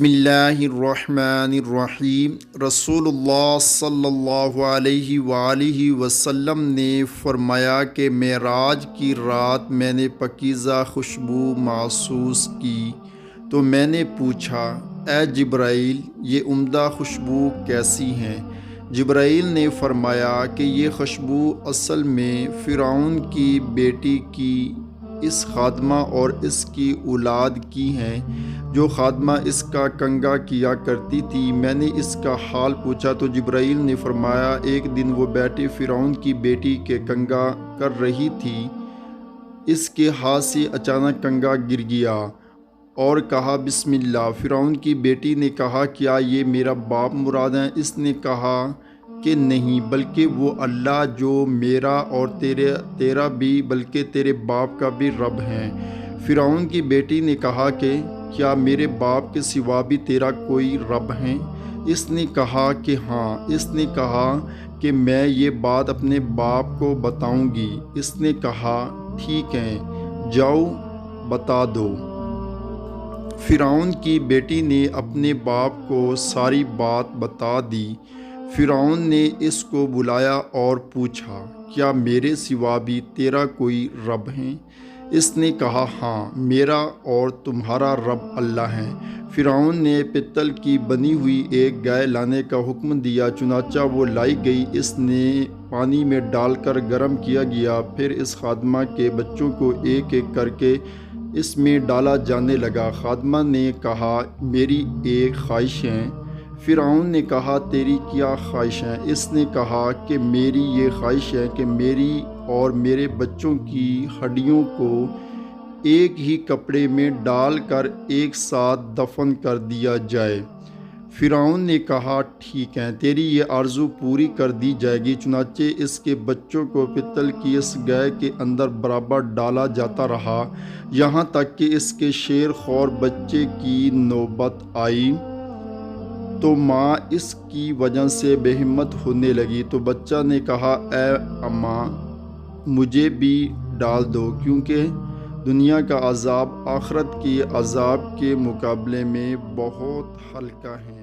بسم اللہ الرحمن الرحیم۔ رسول اللہ صلی اللہ علیہ وآلہ وسلم نے فرمایا کہ معراج کی رات میں نے پاکیزہ خوشبو محسوس کی تو میں نے پوچھا، اے جبرائیل، یہ عمدہ خوشبو کیسی ہیں؟ جبرائیل نے فرمایا کہ یہ خوشبو اصل میں فرعون کی بیٹی کی اس خادمہ اور اس کی اولاد کی ہیں جو خادمہ اس کا کنگھا کیا کرتی تھی۔ میں نے اس کا حال پوچھا تو جبرائیل نے فرمایا، ایک دن وہ بیٹی فرعون کی بیٹی کے کنگھا کر رہی تھی، اس کے ہاتھ سے اچانک کنگھا گر گیا اور کہا بسم اللہ۔ فرعون کی بیٹی نے کہا، کیا یہ میرا باپ مراد ہے؟ اس نے کہا کہ نہیں، بلکہ وہ اللہ جو میرا اور تیرا بھی بلکہ تیرے باپ کا بھی رب ہے۔ فرعون کی بیٹی نے کہا کہ کیا میرے باپ کے سوا بھی تیرا کوئی رب ہے؟ اس نے کہا کہ ہاں۔ اس نے کہا کہ میں یہ بات اپنے باپ کو بتاؤں گی۔ اس نے کہا ٹھیک ہے، جاؤ بتا دو۔ فرعون کی بیٹی نے اپنے باپ کو ساری بات بتا دی۔ فرعون نے اس کو بلایا اور پوچھا، کیا میرے سوا بھی تیرا کوئی رب ہے؟ اس نے کہا ہاں، میرا اور تمہارا رب اللہ ہے۔ فرعون نے پتل کی بنی ہوئی ایک گائے لانے کا حکم دیا، چنانچہ وہ لائی گئی۔ اس نے پانی میں ڈال کر گرم کیا گیا، پھر اس خادمہ کے بچوں کو ایک ایک کر کے اس میں ڈالا جانے لگا۔ خادمہ نے کہا، میری ایک خواہش ہے۔ فرعون نے کہا، تیری کیا خواہش ہے؟ اس نے کہا کہ میری یہ خواہش ہے کہ میری اور میرے بچوں کی ہڈیوں کو ایک ہی کپڑے میں ڈال کر ایک ساتھ دفن کر دیا جائے۔ فرعون نے کہا ٹھیک ہے، تیری یہ آرزو پوری کر دی جائے گی۔ چنانچہ اس کے بچوں کو پتل کی اس گائے کے اندر برابر ڈالا جاتا رہا، یہاں تک کہ اس کے شیر خور بچے کی نوبت آئی تو ماں اس کی وجہ سے بے ہمت ہونے لگی، تو بچہ نے کہا، اے اماں، مجھے بھی ڈال دو، کیونکہ دنیا کا عذاب آخرت کے عذاب کے مقابلے میں بہت ہلکا ہے۔